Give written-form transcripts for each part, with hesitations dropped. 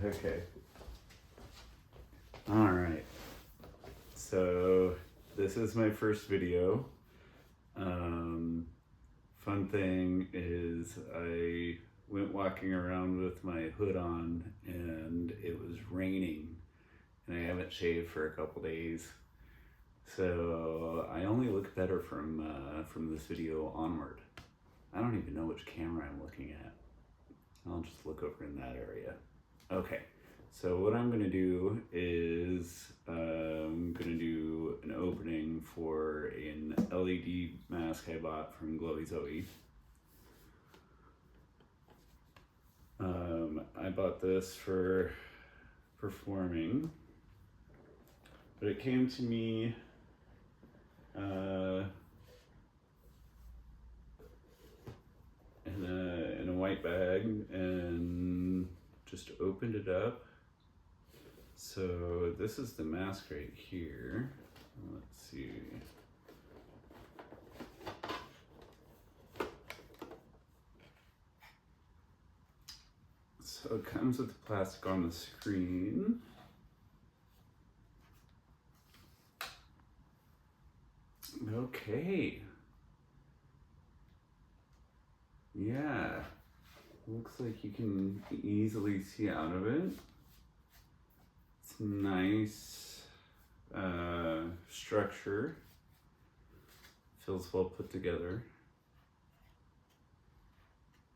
Okay. All right. So this is my first video. Fun thing is I went walking around with my hood on and it was raining and I haven't shaved for a couple days. So I only look better from this video onward. I don't even know which camera I'm looking at. I'll just look over in that area. Okay, so what I'm gonna do is I'm gonna do an opening for an LED mask I bought from Glowy Zoey. I bought this for performing, but it came to me in a white bag and just opened it up. So this is the mask right here. Let's see. So it comes with the plastic on the screen. Okay. Yeah. Looks like you can easily see out of it. It's nice structure. Feels well put together.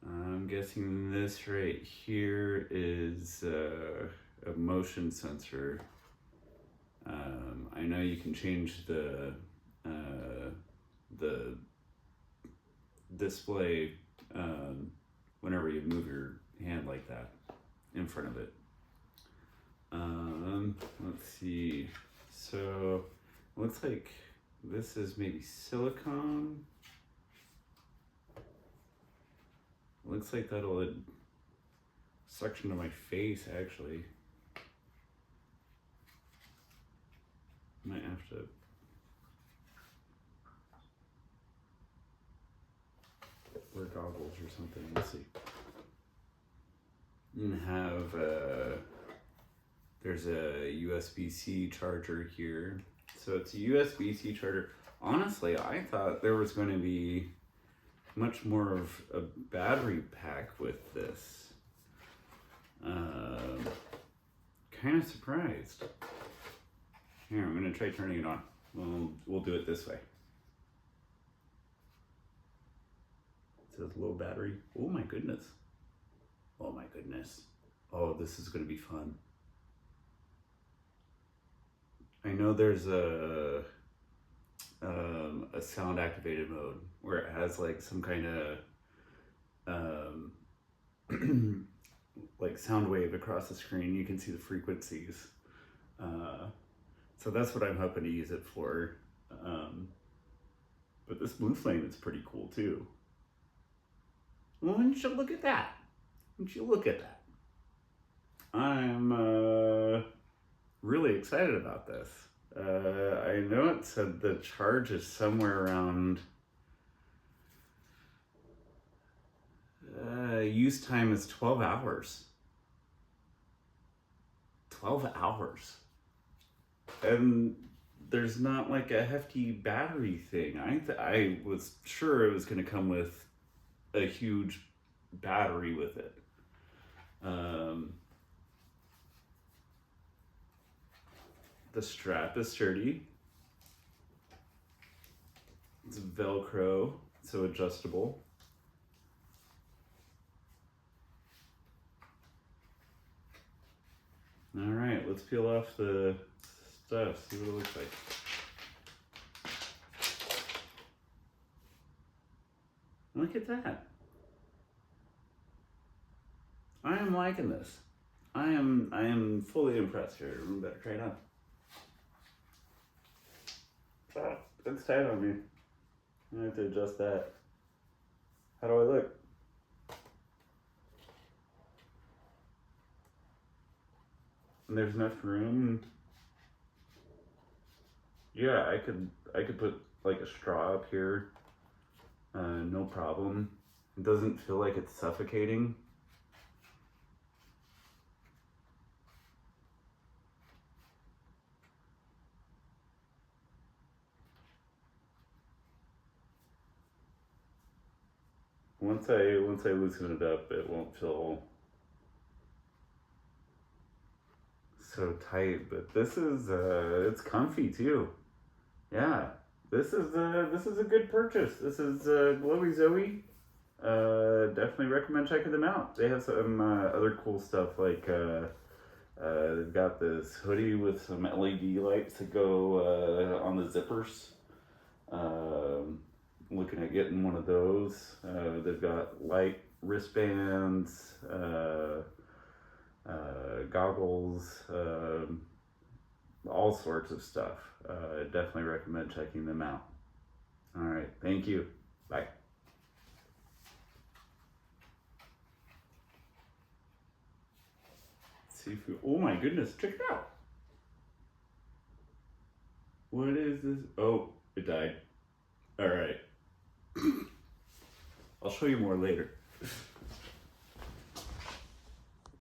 I'm guessing this right here is a motion sensor. I know you can change the display whenever you move your hand like that in front of it. Let's see. So it looks like this is maybe silicone. Looks like that'll suction to my face actually. Might have to wear goggles or something. Let's see. And have there's a USB-C charger here. So it's a USB-C charger. Honestly, I thought there was going to be much more of a battery pack with this. Kind of surprised. Here, I'm gonna try turning it on. We'll do it this way. It says low battery. Oh my goodness. Oh my goodness. Oh, this is gonna be fun. I know there's a sound activated mode where it has like some kind of like sound wave across the screen. You can see the frequencies. So that's what I'm hoping to use it for. But this blue flame is pretty cool too. Well, wouldn't you look at that? Wouldn't you look at that? I'm really excited about this. I know it said the charge is somewhere around, use time is 12 hours. 12 hours. And there's not like a hefty battery thing. I was sure it was going to come with a huge battery with it. The strap is sturdy. It's Velcro, so adjustable. All right, let's peel off the stuff, see what it looks like. Look at that. I am liking this. I am fully impressed here. We better try it on. Oh, it's tight on me. I have to adjust that. How do I look? And there's enough room. Yeah, I could put like a straw up here. No problem. It doesn't feel like it's suffocating. once I loosen it up, it won't feel so tight. But this is it's comfy too. Yeah, this is a good purchase. This is Glowy Zoey. Definitely recommend checking them out. They have some other cool stuff like they've got this hoodie with some LED lights that go on the zippers. Looking at getting one of those. They've got light wristbands, goggles, all sorts of stuff. Definitely recommend checking them out. All right, thank you. Bye. See if you, oh my goodness, check it out. What is this? Oh, it died. All right. I'll show you more later.